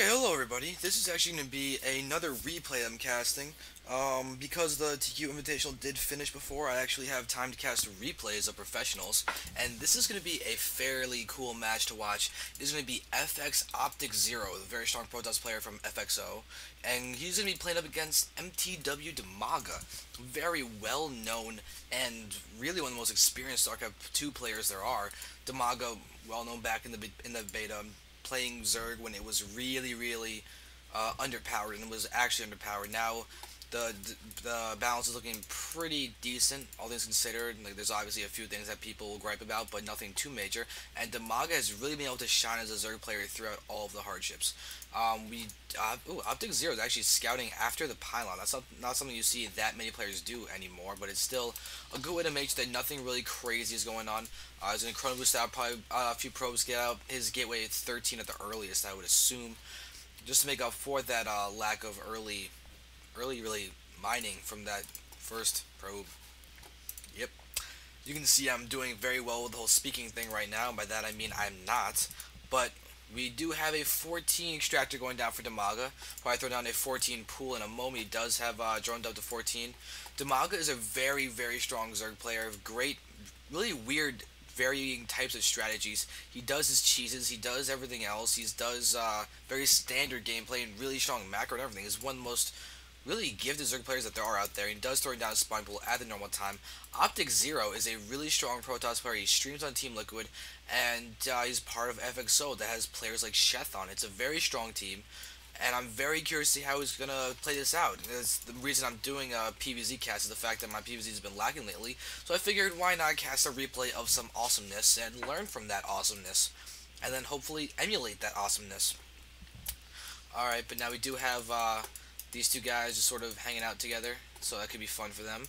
Okay, hello everybody. This is actually going to be another replay I'm casting. Because the TQ Invitational did finish before, I actually have time to cast replays of professionals, and this is going to be a fairly cool match to watch. It is going to be FXOpTiKzErO, the very strong protoss player from FXO, and he's going to be playing up against mTwDimaga, very well known and really one of the most experienced Starcraft 2 players there are. Dimaga, well known back in the beta, playing Zerg when it was really underpowered, and it was actually underpowered. Now the balance is looking pretty decent, all things considered. Like, there's obviously a few things that people will gripe about, but nothing too major. And Dimaga has really been able to shine as a Zerg player throughout all of the hardships. FXOpTiKzErO is actually scouting after the pylon. That's not something you see that many players do anymore, but it's still a good way to make sure that nothing really crazy is going on. He's going to chrono boost out, probably a few probes get out. His gateway is 13 at the earliest, I would assume, just to make up for that lack of early really mining from that first probe. Yep. You can see I'm doing very well with the whole speaking thing right now, and by that I mean I'm not. But we do have a 14 extractor going down for Dimaga. Probably throw down a 14 pool in a moment. He does have droned up to 14. Dimaga is a very strong Zerg player. Great, really weird varying types of strategies. He does his cheeses, he does everything else. He does very standard gameplay and really strong macro and everything. He's one of the most really gifted Zerg players that there are out there. He does throw down a spine pool at the normal time. FXOpTiKzErO is a really strong Protoss player. He streams on Team Liquid, and he's part of FXO that has players like Sheth on. It's a very strong team, and I'm very curious to see how he's going to play this out. That's the reason I'm doing a PvZ cast, is the fact that my PvZ has been lacking lately, so I figured why not cast a replay of some awesomeness and learn from that awesomeness, and then hopefully emulate that awesomeness. Alright, but now we do have these two guys just sort of hanging out together, so that could be fun for them.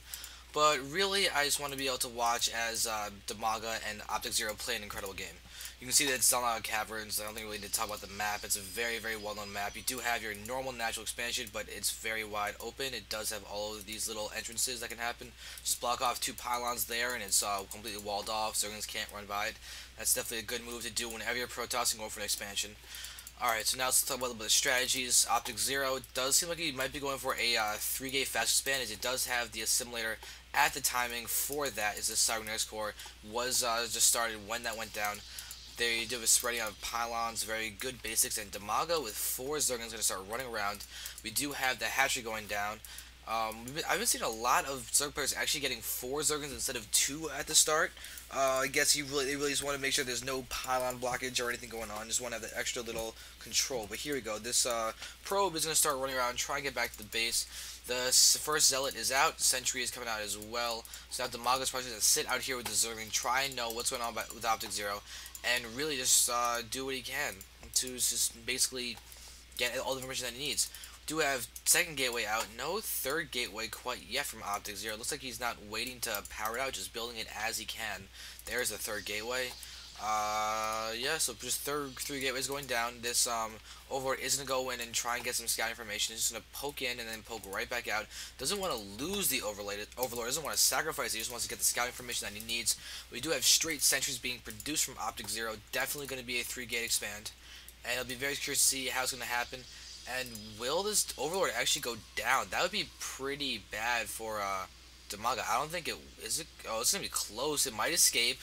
But really, I just want to be able to watch as Dimaga and FXOpTiKzErO play an incredible game. You can see that it's Xel'Naga Caverns. I don't think we need to talk about the map. It's a very well-known map. You do have your normal natural expansion, but it's very wide open. It does have all of these little entrances that can happen. Just block off two pylons there, and it's completely walled off, so Zerglings can't run by it. That's definitely a good move to do whenever you're protossing going for an expansion. Alright, so now let's talk about a little bit of strategies. FXOpTiKzErO does seem like he might be going for a 3-gate fast expand, as it does have the assimilator at the timing for that, as the Cybernetic core was just started when that went down. There you do a spreading out of pylons, very good basics, and Dimaga with 4 Zerglings going to start running around. We do have the hatchery going down. I've been seeing a lot of Zerg players actually getting 4 Zerglings instead of 2 at the start. I guess they really just want to make sure there's no pylon blockage or anything going on. Just want to have that extra little control. But here we go. This probe is going to start running around, try and get back to the base. The first zealot is out. Sentry is coming out as well. So now Dimaga's probably going to sit out here with the Zergling, try and know what's going on with FXOpTiKzErO, and really just do what he can to just basically get all the information that he needs. Do have second gateway out, no third gateway quite yet from FXOpTiKzErO. Looks like he's not waiting to power it out, just building it as he can. There's the third gateway. Yeah, so just three gateways going down. This Overlord is going to go in and try and get some scout information. He's just going to poke in and then poke right back out. Doesn't want to lose the Overlord, doesn't want to sacrifice it, he just wants to get the scout information that he needs. We do have straight sentries being produced from FXOpTiKzErO. Definitely going to be a 3-gate expand. And I'll be very curious to see how it's going to happen. And will this Overlord actually go down? That would be pretty bad for Dimaga. I don't think it is. Oh, it's gonna be close. It might escape.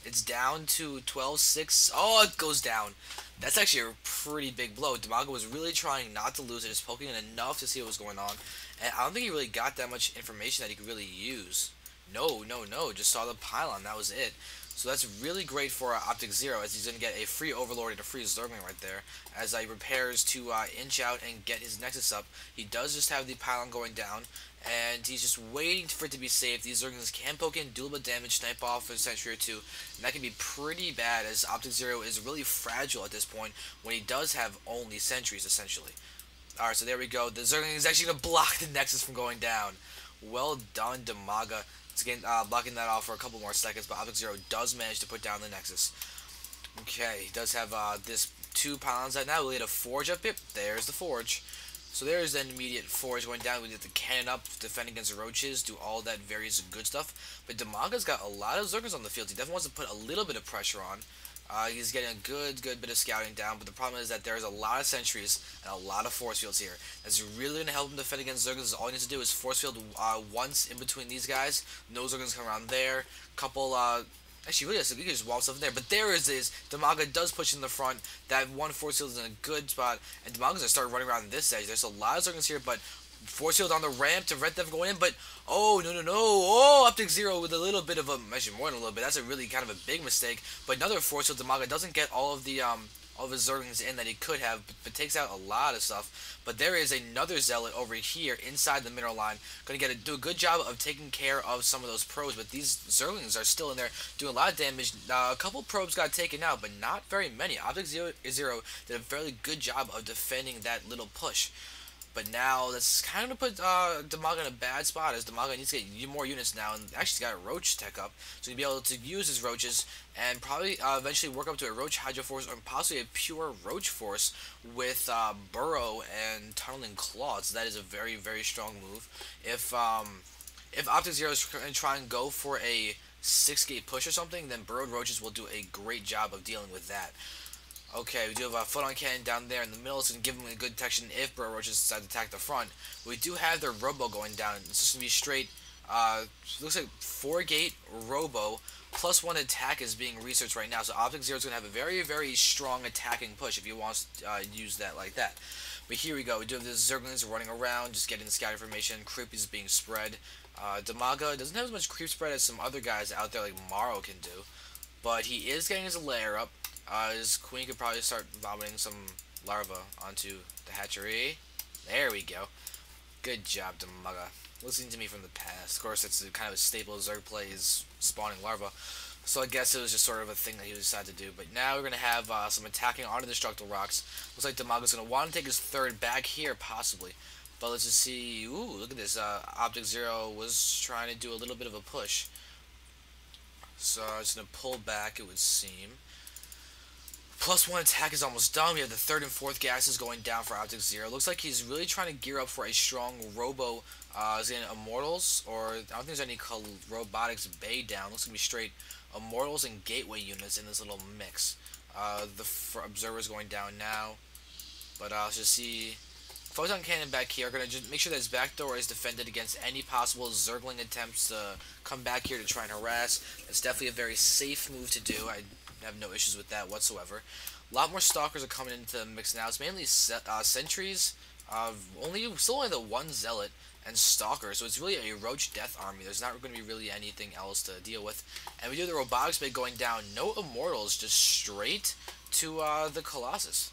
It's down to 12-6. Oh, it goes down. That's actually a pretty big blow. Dimaga was really trying not to lose it, just poking in enough to see what was going on. And I don't think he really got that much information that he could really use. No. Just saw the pylon. That was it. So that's really great for FXOpTiKzErO, as he's going to get a free Overlord and a free Zergling right there, as he prepares to inch out and get his Nexus up. He does just have the pylon going down, and he's just waiting for it to be safe. These Zerglings can poke in, do a little bit of damage, snipe off a sentry or two, and that can be pretty bad, as FXOpTiKzErO is really fragile at this point when he does have only sentries, essentially. Alright, so there we go. The Zergling is actually going to block the Nexus from going down. Well done, Dimaga. Again, blocking that off for a couple more seconds, but FXOpTiKzErO does manage to put down the Nexus. Okay, he does have this 2 pylons right now. We'll get a forge up it. There's the forge. So there's an immediate forge going down. We get the cannon up, defend against the roaches, do all that various good stuff. But Dimaga's got a lot of Zerglings on the field. He definitely wants to put a little bit of pressure on. He's getting a good bit of scouting down, but the problem is that there's a lot of sentries and a lot of force fields here. That's really going to help him defend against zerglings. All he needs to do is force field once in between these guys. No zerglings come around there. Couple, actually, really, he can just wall stuff in there. But there is Dimaga does push in the front. That one force field is in a good spot, and Dimaga's going to start running around this edge. There's a lot of zerglings here, but force field on the ramp to prevent them from going in, but oh no, oh, FXOpTiKzErO with a little bit of a, actually more than a little bit, that's a really kind of a big mistake. But another force field, Dimaga doesn't get all of his zerglings in that he could have, but takes out a lot of stuff. But there is another zealot over here inside the mineral line, going to do a good job of taking care of some of those probes, but these zerglings are still in there doing a lot of damage. A couple probes got taken out, but not very many. FXOpTiKzErO did a fairly good job of defending that little push. But now that's kind of put Dimaga in a bad spot, as Dimaga needs to get more units now, and actually got a roach tech up, so he'll be able to use his roaches and probably eventually work up to a roach hydro force or possibly a pure roach force with burrow and tunneling claws. So that is a very strong move. If FXOpTiKzErO is going to try and go for a 6-gate push or something, then burrowed roaches will do a great job of dealing with that. Okay, we do have a photon cannon down there in the middle. It's going to give them a good detection if burrow roaches decide to attack the front. We do have their robo going down. It's just going to be straight, looks like 4-gate robo plus 1 attack is being researched right now. So FXOpTiKzErO is going to have a very strong attacking push if he wants to use that like that. But here we go. We do have the zerglings running around, just getting the scout information. Creep is being spread. Dimaga doesn't have as much creep spread as some other guys out there like Morrow can do, but he is getting his lair up. His queen could probably start vomiting some larvae onto the hatchery. There we go. Good job, Dimaga. Listening to me from the past. Of course, it's kind of a staple of Zerg play is spawning larvae. So I guess it was just sort of a thing that he decided to do. But now we're going to have some attacking onto the Structural Rocks. Looks like Dimaga's going to want to take his third back here, possibly. But let's just see. Ooh, look at this. FXOpTiKzErO was trying to do a little bit of a push. So it's going to pull back, it would seem. Plus 1 attack is almost done. We have the 3rd and 4th gases going down for FXOpTiKzErO. Looks like he's really trying to gear up for a strong robo. Is it Immortals? Or I don't think there's any robotics bay down. Looks like be straight Immortals and Gateway units in this little mix. The Observer's going down now. But let's just see. Photon Cannon back here are going to just make sure that his back door is defended against any possible Zergling attempts to come back here to try and harass. It's definitely a very safe move to do. I have no issues with that whatsoever. A lot more Stalkers are coming into the mix now. It's mainly Sentries, still only the 1 Zealot, and Stalker, so it's really a Roach Death army. There's not going to be really anything else to deal with. And we do the Robotics Bay going down. No Immortals, just straight to the Colossus.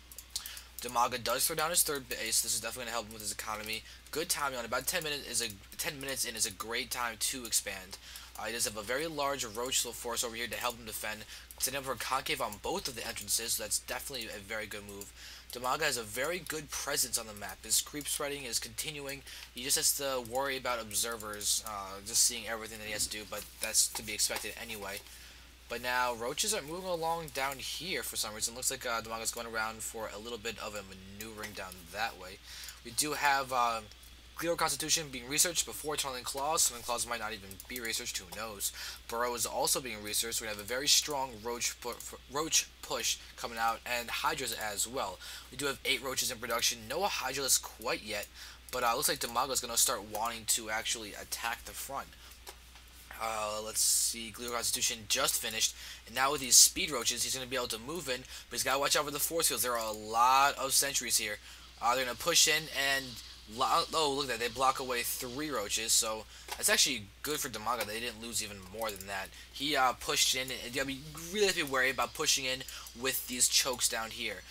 Dimaga does throw down his 3rd base. This is definitely going to help him with his economy. Good timing on it. About 10 minutes in is a great time to expand. He does have a very large Roach force over here to help him defend. Setting up for a concave on both of the entrances, so that's definitely a very good move. Dimaga has a very good presence on the map. His creep spreading is continuing. He just has to worry about observers, just seeing everything that he has to do, but that's to be expected anyway. But now, roaches are moving along down here for some reason. Looks like Dimaga's going around for a little bit of a maneuvering down that way. We do have Clear Constitution being researched before Tunneling Claws. Tunneling Claws might not even be researched, who knows. Burrow is also being researched. We have a very strong roach push coming out, and Hydras as well. We do have 8 roaches in production. No Hydralisk quite yet, but looks like Dimaga is going to start wanting to actually attack the front. Let's see, Clear Constitution just finished, and now with these speed roaches, he's going to be able to move in, but he's got to watch out for the force fields. There are a lot of sentries here. They're going to push in, and oh, look at that, they block away 3 roaches, so that's actually good for Dimaga. They didn't lose even more than that. He pushed in, and you really have to be wary about pushing in with these chokes down here.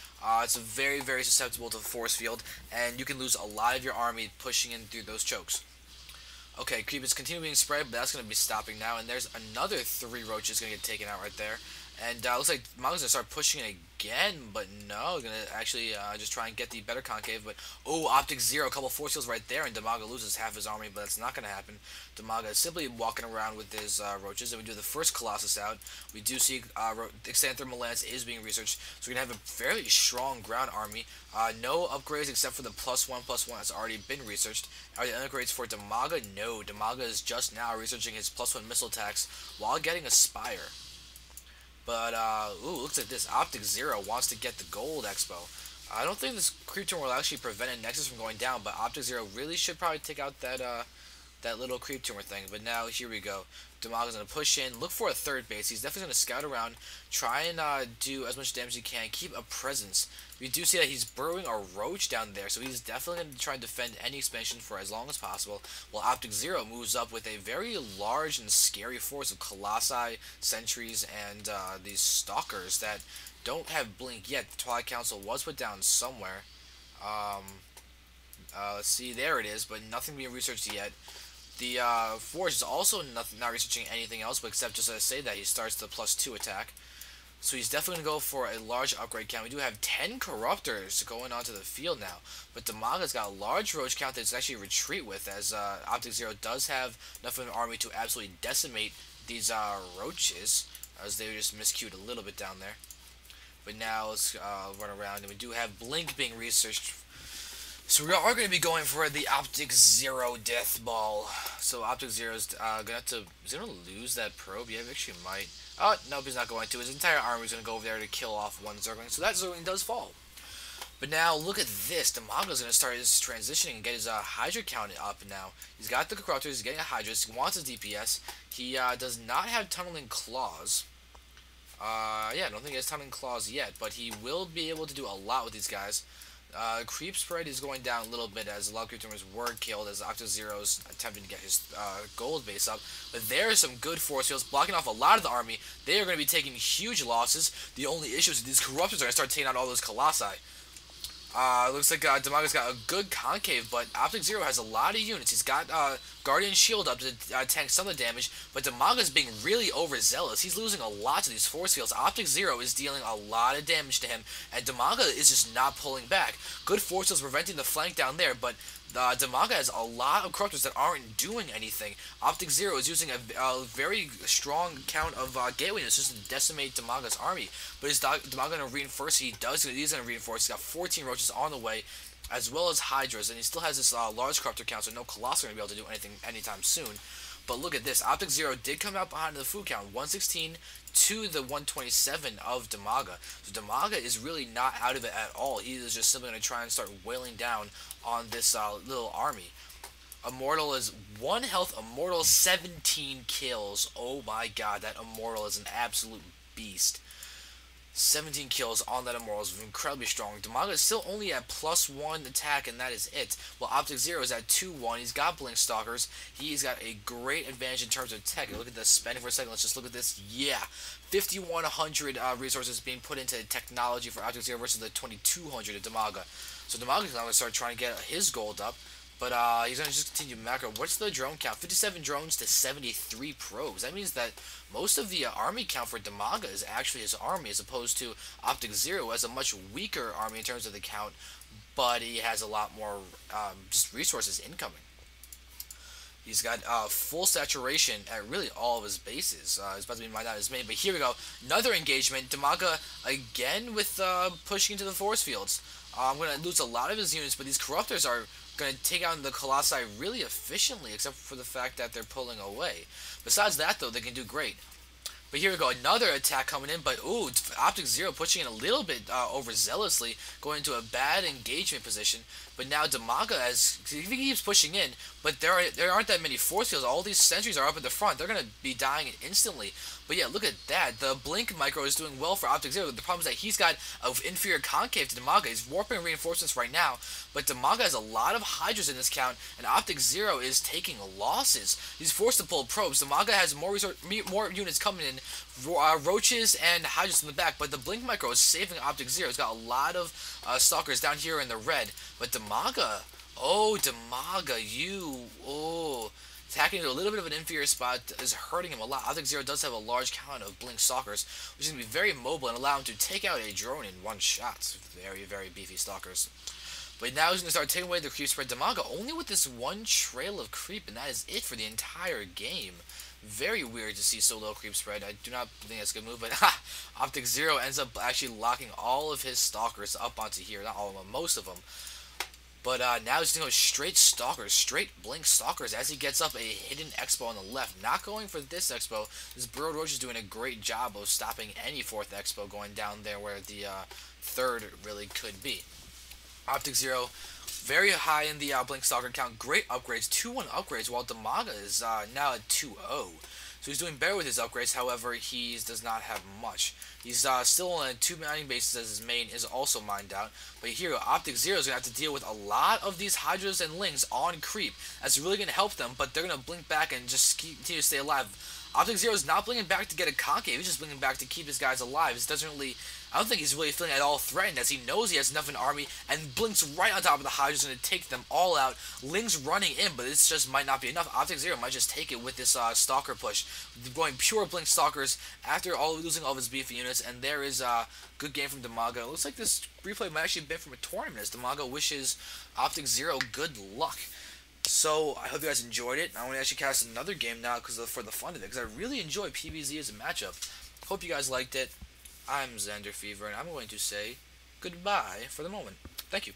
It's very susceptible to the force field, and you can lose a lot of your army pushing in through those chokes. Okay, creep is continuing being spread, but that's going to be stopping now, and there's another 3 roaches going to get taken out right there. And looks like Dimaga's going to start pushing it again, but no, going to actually just try and get the better concave. But, oh, FXOpTiKzErO, a couple force fields right there, and Dimaga loses half his army, but that's not going to happen. Dimaga is simply walking around with his roaches, and we do the first Colossus out. We do see Extended Thermal Lance is being researched, so we're going to have a fairly strong ground army. No upgrades except for the +1/+1 that's already been researched. Are there upgrades for Dimaga? No, Dimaga is just now researching his +1 missile attacks while getting a Spire. But, ooh, looks like this. FXOpTiKzErO wants to get the gold expo. I don't think this creep turn will actually prevent a Nexus from going down, but FXOpTiKzErO really should probably take out that little creep tumor thing. But now, here we go. Dimaga's going to push in, look for a third base. He's definitely going to scout around, try and do as much damage as he can, keep a presence. We do see that he's burrowing a roach down there, so he's definitely going to try and defend any expansion for as long as possible, while FXOpTiKzErO moves up with a very large and scary force of Colossi, Sentries, and these Stalkers that don't have Blink yet. The Twilight Council was put down somewhere. Let's see, there it is, but nothing being researched yet. The Forge is also not researching anything else, but except just to say that he starts the +2 attack. So he's definitely going to go for a large upgrade count. We do have 10 Corruptors going onto the field now, but Dimaga's got a large Roach count that it's actually retreat with, as FXOpTiKzErO does have enough of an army to absolutely decimate these Roaches, as they were just miscued a little bit down there. But now let's run around, and we do have Blink being researched. So we are going to be going for the FXOpTiKzErO Death Ball. So FXOpTiKzErO's going to have to... Is he going to lose that probe? Yeah, he actually might. Oh, nope, he's not going to. His entire army is going to go over there to kill off one Zergling. So that Zergling does fall. But now, look at this. Dimaga's going to start his transitioning and get his Hydra count up now. He's got the Corruptors, he's getting a Hydras, he wants his DPS. He does not have Tunneling Claws. Yeah, I don't think he has Tunneling Claws yet, but he will be able to do a lot with these guys. Creep spread is going down a little bit as a lot of creep tumors were killed as FXOpTiKzErO's attempting to get his gold base up. But there is some good force fields blocking off a lot of the army. They are going to be taking huge losses. The only issue is these Corruptors are going to start taking out all those Colossi. Looks like Dimaga's got a good concave, but FXOpTiKzErO has a lot of units. He's got Guardian Shield up to tank some of the damage, but Dimaga's being really overzealous. He's losing a lot to these force fields. FXOpTiKzErO is dealing a lot of damage to him, and Dimaga is just not pulling back. Good force fields preventing the flank down there, but Dimaga has a lot of Corruptors that aren't doing anything. FXOpTiKzErO is using a very strong count of gateway units just to decimate Dimaga's army. But is Dimaga going to reinforce? He's going to reinforce. He's got 14 Roaches on the way, as well as Hydras, and he still has this large Corruptor count, so no Colossus are going to be able to do anything anytime soon. But look at this. FXOpTiKzErO did come out behind the food count, 116 to the 127 of Dimaga. So Dimaga is really not out of it at all. He is just simply going to try and start wailing down on this little army. Immortal is 1 health, Immortal 17 kills. Oh my god, that Immortal is an absolute beast. 17 kills on that Immortal is incredibly strong. Dimaga is still only at +1 attack, and that is it. While FXOpTiKzErO is at 2-1. He's got Blink Stalkers. He's got a great advantage in terms of tech. Look at this spending for a second. Let's just look at this. Yeah. 5,100 resources being put into technology for FXOpTiKzErO versus the 2,200 of Dimaga. So Dimaga's now going to start trying to get his gold up. But he's going to just continue macro. What's the drone count? 57 drones to 73 probes. That means that most of the army count for Dimaga is actually his army, as opposed to FXOpTiKzErO has a much weaker army in terms of the count, but he has a lot more just resources incoming. He's got full saturation at really all of his bases. He's about to be mined out his main, but here we go. Another engagement. Dimaga again with pushing into the force fields. I'm going to lose a lot of his units, but these Corruptors are going to take out the Colossi really efficiently, except for the fact that they're pulling away. Besides that, though, they can do great. But here we go, another attack coming in, but ooh, FXOpTiKzErO pushing in a little bit overzealously, going into a bad engagement position. But now Dimaga, he keeps pushing in, but there aren't that many force fields. All these sentries are up at the front. They're going to be dying instantly. But yeah, look at that. The Blink Micro is doing well for FXOpTiKzErO. The problem is that he's got an inferior concave to Dimaga. He's warping reinforcements right now, but Dimaga has a lot of Hydras in this count, and FXOpTiKzErO is taking losses. He's forced to pull probes. Dimaga has more units coming in, Roaches and Hydras in the back, but the Blink Micro is saving FXOpTiKzErO. He's got a lot of Stalkers down here in the red, but Dimaga, attacking to a little bit of an inferior spot is hurting him a lot. FXOpTiKzErO does have a large count of Blink Stalkers, which is going to be very mobile and allow him to take out a drone in one shot. Very, very beefy Stalkers. But now he's going to start taking away the creep spread. Dimaga only with this one trail of creep, and that is it for the entire game. Very weird to see so little creep spread. I do not think that's a good move, but FXOpTiKzErO ends up actually locking all of his Stalkers up onto here. Not all of them, most of them. But now he's going to go straight Stalkers, straight Blink Stalkers as he gets up a hidden Expo on the left. Not going for this Expo. This Burrowed Roach is doing a great job of stopping any fourth Expo going down there where the third really could be. FXOpTiKzErO, very high in the Blink Stalker count. Great upgrades, 2-1 upgrades, while Dimaga is now at 2-0. So he's doing better with his upgrades, however, he does not have much. He's still on 2 mining bases as his main is also mined out. But here, FXOpTiKzErO is going to have to deal with a lot of these Hydras and Lings on creep. That's really going to help them, but they're going to blink back and just continue to stay alive. FXOpTiKzErO is not blinking back to get a concave, he's just blinking back to keep his guys alive. It doesn't really, I don't think he's really feeling at all threatened, as he knows he has enough in army and blinks right on top of the Hydras and to take them all out. Ling's running in, but this just might not be enough. FXOpTiKzErO might just take it with this Stalker push, going pure Blink Stalkers after losing all of his beefy units, and there is a good game from Dimaga. It looks like this replay might actually have been from a tournament, as Dimaga wishes FXOpTiKzErO good luck. So, I hope you guys enjoyed it. I want to actually cast another game now for the fun of it, because I really enjoy PvZ as a matchup. Hope you guys liked it. I'm Xander Fever, and I'm going to say goodbye for the moment. Thank you.